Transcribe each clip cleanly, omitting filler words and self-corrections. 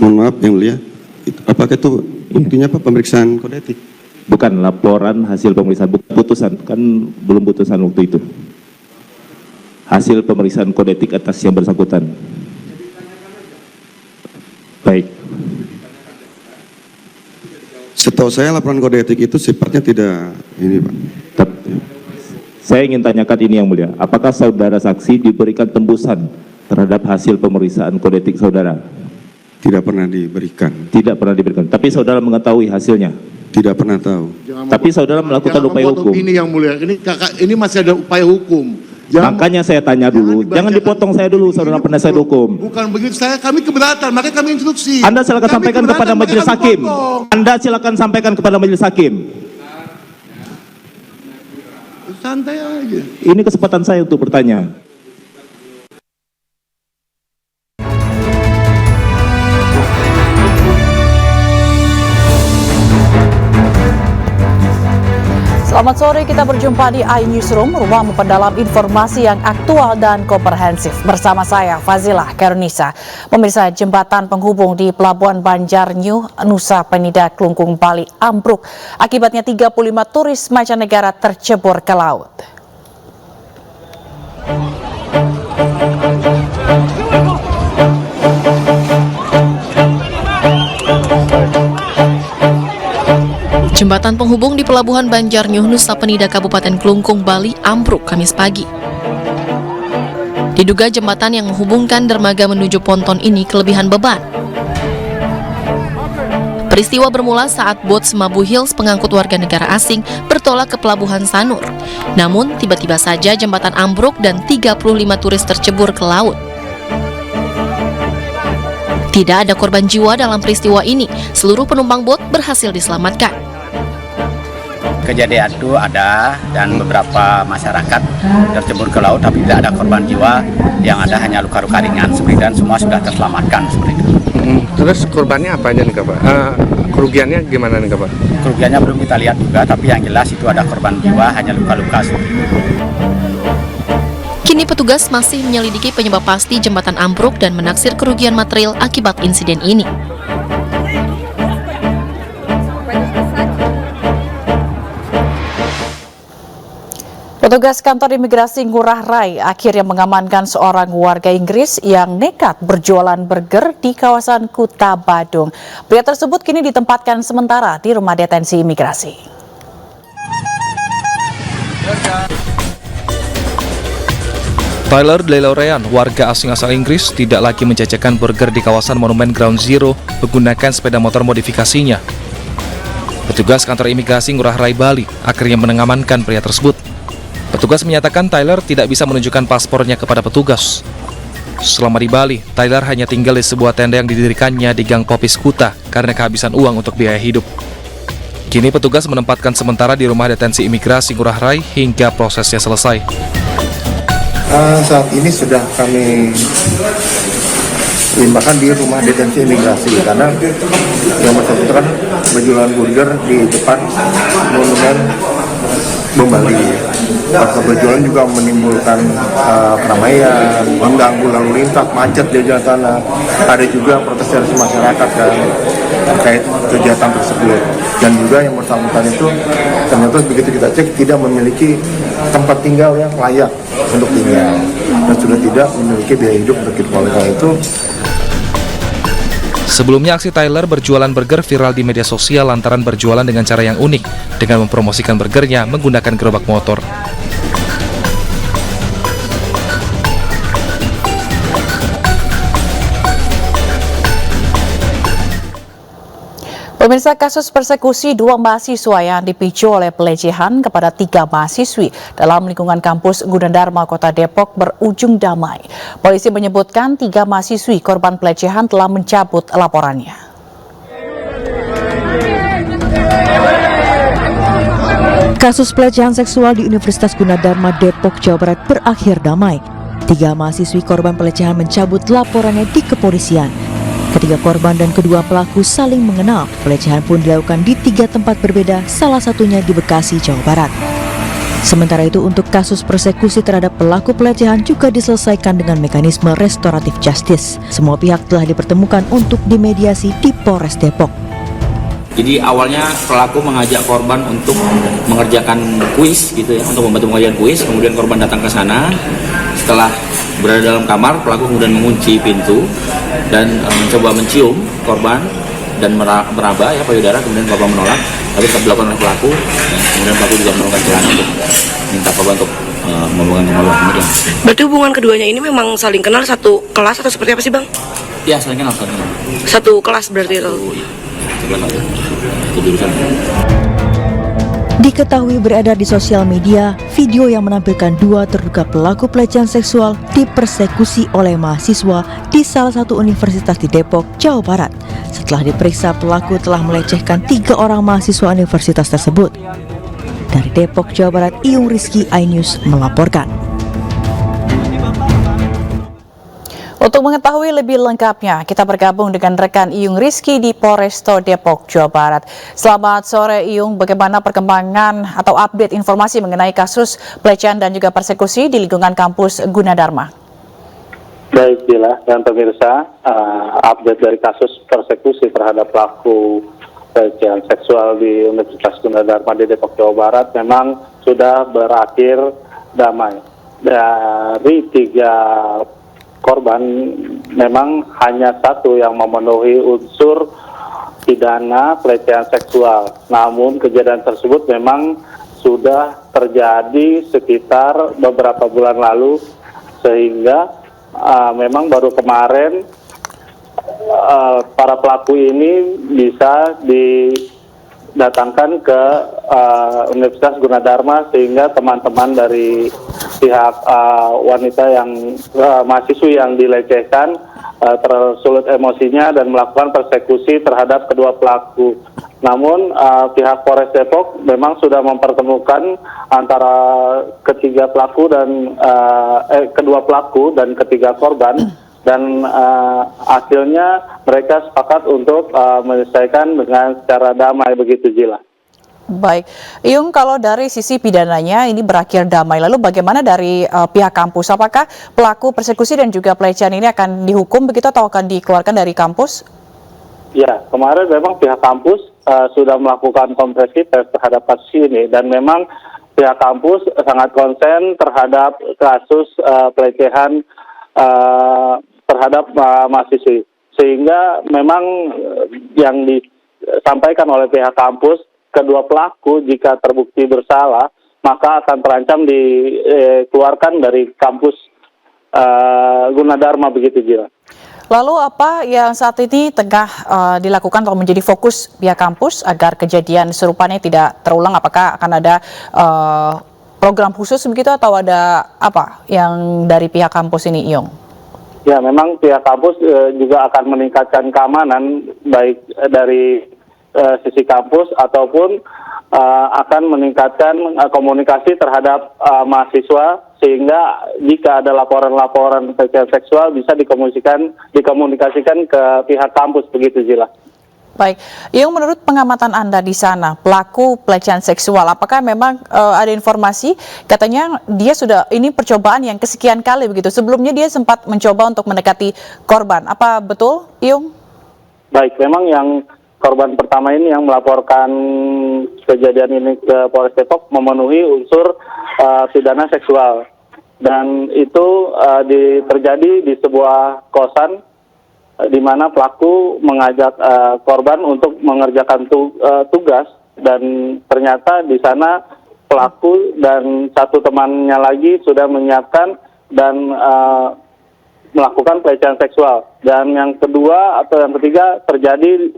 Mohon maaf yang mulia, apakah itu buktinya Pak pemeriksaan kode etik? Bukan laporan hasil pemeriksaan, putusan, kan belum putusan waktu itu. Hasil pemeriksaan kode etik atas yang bersangkutan. Baik. Setahu saya laporan kode etik itu sifatnya tidak ini Pak. Saya ingin tanyakan ini yang mulia, apakah saudara saksi diberikan tembusan terhadap hasil pemeriksaan kode etik saudara? Tidak pernah diberikan. Tidak pernah diberikan, tapi saudara mengetahui hasilnya? Tidak pernah tahu. Tapi saudara melakukan upaya hukum. Ini yang mulia, ini masih ada upaya hukum. Makanya saya tanya dulu, jangan dipotong saya dulu, saudara penasihat hukum. Bukan begitu, kami keberatan, makanya kami instruksi. Anda silakan sampaikan kepada majelis hakim. Anda silakan sampaikan kepada majelis hakim. Santai aja. Ini kesempatan saya untuk bertanya. Selamat sore, kita berjumpa di iNewsroom, rumah memperdalam informasi yang aktual dan komprehensif. Bersama saya, Fazilah Karunisa. Pemirsa, jembatan penghubung di Pelabuhan Banjarnyu, Nusa Penida, Klungkung, Bali ambruk. Akibatnya 35 turis mancanegara tercebur ke laut. Jembatan penghubung di Pelabuhan Banjarnyu, Nusa Penida, Kabupaten Klungkung, Bali ambruk Kamis pagi. Diduga jembatan yang menghubungkan dermaga menuju ponton ini kelebihan beban. Peristiwa bermula saat bot Semabu Hills pengangkut warga negara asing bertolak ke Pelabuhan Sanur. Namun, tiba-tiba saja jembatan ambruk dan 35 turis tercebur ke laut. Tidak ada korban jiwa dalam peristiwa ini. Seluruh penumpang bot berhasil diselamatkan. Kejadian itu ada dan beberapa masyarakat tercebur ke laut, tapi tidak ada korban jiwa, yang ada hanya luka-luka ringan seperti, dan semua sudah terselamatkan seperti itu. Terus korbannya apa aja nih Kak Pak? Kerugiannya gimana nih Kak Pak? Kerugiannya belum kita lihat juga, tapi yang jelas itu ada korban jiwa, hanya luka-luka seperti itu. Kini petugas masih menyelidiki penyebab pasti jembatan ambruk dan menaksir kerugian material akibat insiden ini. Petugas kantor imigrasi Ngurah Rai akhirnya mengamankan seorang warga Inggris yang nekat berjualan burger di kawasan Kuta Badung. Pria tersebut kini ditempatkan sementara di rumah detensi imigrasi. Tyler DeLorean, warga asing asal Inggris, tidak lagi menjajakan burger di kawasan Monumen Ground Zero menggunakan sepeda motor modifikasinya. Petugas kantor imigrasi Ngurah Rai, Bali akhirnya mengamankan pria tersebut. Petugas menyatakan Tyler tidak bisa menunjukkan paspornya kepada petugas. Selama di Bali, Tyler hanya tinggal di sebuah tenda yang didirikannya di Gang Popis Kuta karena kehabisan uang untuk biaya hidup. Kini petugas menempatkan sementara di rumah detensi imigrasi Ngurah Rai hingga prosesnya selesai. Saat ini sudah kami limpahkan di rumah detensi imigrasi karena yang bersangkutan berjualan burger di depan monumen Bom Bali. Pas berjualan juga menimbulkan keramaian, mengganggu lalu lintas, macet di jalan sana. Ada juga protes dari masyarakat kan terkait kegiatan tersebut. Dan juga yang bersangkutan itu ternyata begitu kita cek tidak memiliki tempat tinggal yang layak untuk tinggal dan sudah tidak memiliki biaya hidup untuk keluarga itu. Sebelumnya aksi Tyler berjualan burger viral di media sosial lantaran berjualan dengan cara yang unik dengan mempromosikan burgernya menggunakan gerobak motor. Pemirsa, kasus persekusi 2 mahasiswa yang dipicu oleh pelecehan kepada 3 mahasiswi dalam lingkungan kampus Gunadarma, Kota Depok berujung damai. Polisi menyebutkan 3 mahasiswi korban pelecehan telah mencabut laporannya. Kasus pelecehan seksual di Universitas Gunadarma, Depok, Jawa Barat berakhir damai. 3 mahasiswi korban pelecehan mencabut laporannya di kepolisian. Ketiga korban dan kedua pelaku saling mengenal. Pelecehan pun dilakukan di 3 tempat berbeda, salah satunya di Bekasi, Jawa Barat. Sementara itu, untuk kasus persekusi terhadap pelaku pelecehan juga diselesaikan dengan mekanisme restoratif justice. Semua pihak telah dipertemukan untuk dimediasi di Polres Depok. Jadi awalnya pelaku mengajak korban untuk mengerjakan kuis gitu ya, untuk membantu mengerjakan kuis. Kemudian korban datang ke sana. Setelah berada dalam kamar, pelaku kemudian mengunci pintu dan mencoba mencium korban dan meraba ya payudara. Kemudian korban menolak, tapi tetap dilakukan oleh pelaku. Ya, kemudian pelaku juga menurunkan celana untuk minta korban untuk membuang korban kemudian. Berarti hubungan keduanya ini memang saling kenal, satu kelas atau seperti apa sih, Bang? Ya, saling kenal. Satu kelas berarti itu. Diketahui beredar di sosial media video yang menampilkan dua terduga pelaku pelecehan seksual dipersekusi oleh mahasiswa di salah satu universitas di Depok, Jawa Barat. Setelah diperiksa, pelaku telah melecehkan 3 orang mahasiswa universitas tersebut. Dari Depok, Jawa Barat, Iyung Rizky, iNews melaporkan. Untuk mengetahui lebih lengkapnya, kita bergabung dengan rekan Iyung Rizky di Polresto Depok, Jawa Barat. Selamat sore Iyung, bagaimana perkembangan atau update informasi mengenai kasus pelecehan dan juga persekusi di lingkungan kampus Gunadarma? Baik, Bila dan pemirsa, update dari kasus persekusi terhadap pelaku pelecehan seksual di Universitas Gunadarma di Depok, Jawa Barat memang sudah berakhir damai. Dari 3 korban memang hanya 1 yang memenuhi unsur pidana pelecehan seksual. Namun kejadian tersebut memang sudah terjadi sekitar beberapa bulan lalu, sehingga memang baru kemarin para pelaku ini bisa didatangkan ke Universitas Gunadarma, sehingga teman-teman dari pihak wanita yang mahasiswi yang dilecehkan tersulut emosinya dan melakukan persekusi terhadap kedua pelaku. Namun pihak Polres Depok memang sudah mempertemukan antara kedua pelaku dan ketiga korban, dan hasilnya mereka sepakat untuk menyelesaikan dengan secara damai, begitu Jila. Baik, Iyung, kalau dari sisi pidananya ini berakhir damai, lalu bagaimana dari pihak kampus? Apakah pelaku persekusi dan juga pelecehan ini akan dihukum begitu atau akan dikeluarkan dari kampus? Ya, kemarin memang pihak kampus sudah melakukan komprehensif tes terhadap kasus ini, dan memang pihak kampus sangat konsen terhadap kasus pelecehan terhadap mahasiswi, sehingga memang yang disampaikan oleh pihak kampus, kedua pelaku jika terbukti bersalah maka akan terancam dikeluarkan dari kampus Gunadarma, begitu Jila. Lalu apa yang saat ini tengah dilakukan atau menjadi fokus pihak kampus agar kejadian serupanya tidak terulang? Apakah akan ada program khusus begitu atau ada apa yang dari pihak kampus ini, Iyung? Ya, memang pihak kampus juga akan meningkatkan keamanan baik dari sisi kampus ataupun akan meningkatkan komunikasi terhadap mahasiswa, sehingga jika ada laporan-laporan pelecehan seksual bisa dikomunikasikan ke pihak kampus, begitu Jila. Baik, Iyung, menurut pengamatan Anda di sana, pelaku pelecehan seksual, apakah memang ada informasi katanya dia sudah ini percobaan yang kesekian kali begitu? Sebelumnya dia sempat mencoba untuk mendekati korban, apa betul, Iyung? Baik, memang yang korban pertama ini yang melaporkan kejadian ini ke Polres Depok memenuhi unsur pidana seksual, dan itu terjadi di sebuah kosan di mana pelaku mengajak korban untuk mengerjakan tugas, dan ternyata di sana pelaku dan satu temannya lagi sudah menyiapkan dan melakukan pelecehan seksual. Dan yang kedua atau yang ketiga terjadi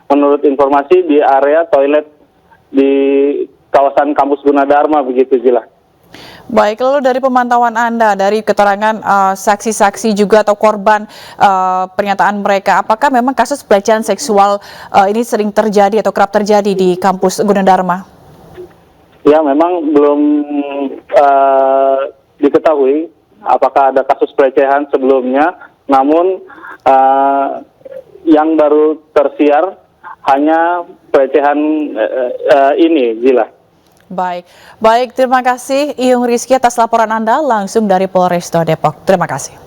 menurut informasi di area toilet di kawasan kampus Gunadarma, begitu Jila. Baik, lalu dari pemantauan Anda, dari keterangan saksi-saksi juga atau korban pernyataan mereka, apakah memang kasus pelecehan seksual ini sering terjadi atau kerap terjadi di kampus Gunadarma? Ya, memang belum diketahui apakah ada kasus pelecehan sebelumnya, namun yang baru tersiar hanya pelecehan ini, Jila. Baik, terima kasih Iyung Rizky atas laporan Anda langsung dari Polresta Depok. Terima kasih.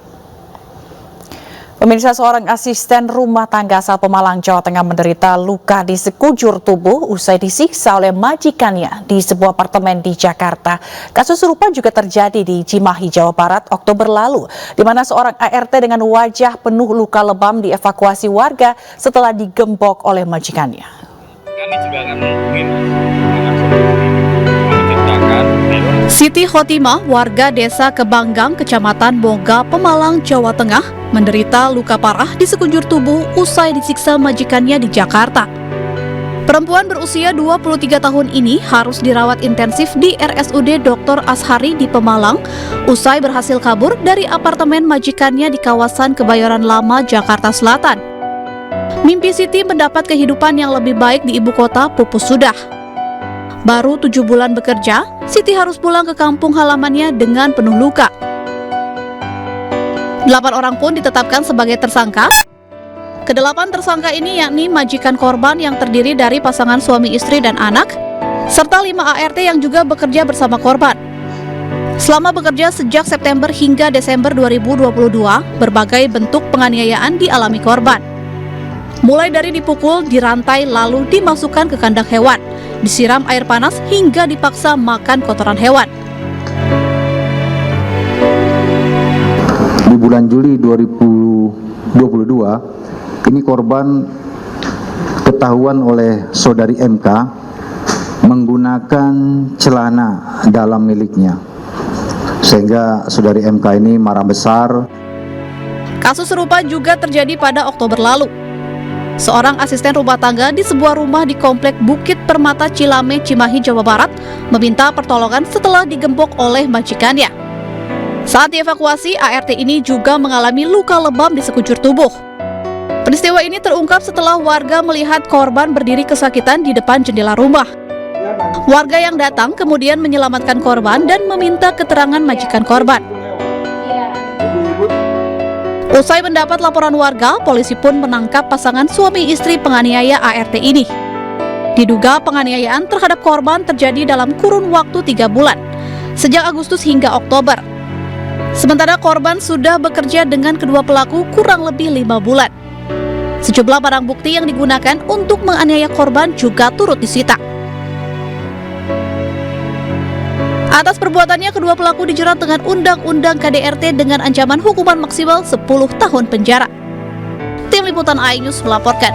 Pemirsa, seorang asisten rumah tangga asal Pemalang, Jawa Tengah menderita luka di sekujur tubuh usai disiksa oleh majikannya di sebuah apartemen di Jakarta. Kasus serupa juga terjadi di Cimahi, Jawa Barat, Oktober lalu, di mana seorang ART dengan wajah penuh luka lebam dievakuasi warga setelah digembok oleh majikannya. Kami juga akan Siti Khotimah, warga desa Kebanggang, Kecamatan Boga, Pemalang, Jawa Tengah, menderita luka parah di sekujur tubuh usai disiksa majikannya di Jakarta. Perempuan berusia 23 tahun ini harus dirawat intensif di RSUD Dr. Ashari di Pemalang usai berhasil kabur dari apartemen majikannya di kawasan Kebayoran Lama, Jakarta Selatan. Mimpi Siti mendapat kehidupan yang lebih baik di ibu kota pupus sudah. Baru 7 bulan bekerja, Siti harus pulang ke kampung halamannya dengan penuh luka. 8 orang pun ditetapkan sebagai tersangka. Kedelapan tersangka ini yakni majikan korban yang terdiri dari pasangan suami istri dan anak, serta 5 ART yang juga bekerja bersama korban. Selama bekerja sejak September hingga Desember 2022, berbagai bentuk penganiayaan dialami korban. Mulai dari dipukul, dirantai, lalu dimasukkan ke kandang hewan, disiram air panas hingga dipaksa makan kotoran hewan. Di bulan Juli 2022, ini korban ketahuan oleh saudari MK menggunakan celana dalam miliknya. Sehingga saudari MK ini marah besar. Kasus serupa juga terjadi pada Oktober lalu. Seorang asisten rumah tangga di sebuah rumah di Komplek Bukit Permata Cilame, Cimahi, Jawa Barat, meminta pertolongan setelah digembok oleh majikannya. Saat dievakuasi, ART ini juga mengalami luka lebam di sekujur tubuh. Peristiwa ini terungkap setelah warga melihat korban berdiri kesakitan di depan jendela rumah. Warga yang datang kemudian menyelamatkan korban dan meminta keterangan majikan korban. Usai mendapat laporan warga, polisi pun menangkap pasangan suami istri penganiaya ART ini. Diduga penganiayaan terhadap korban terjadi dalam kurun waktu 3 bulan, sejak Agustus hingga Oktober. Sementara korban sudah bekerja dengan kedua pelaku kurang lebih 5 bulan. Sejumlah barang bukti yang digunakan untuk menganiaya korban juga turut disita. Atas perbuatannya, kedua pelaku dijerat dengan Undang-Undang KDRT dengan ancaman hukuman maksimal 10 tahun penjara. Tim Liputan iNews melaporkan.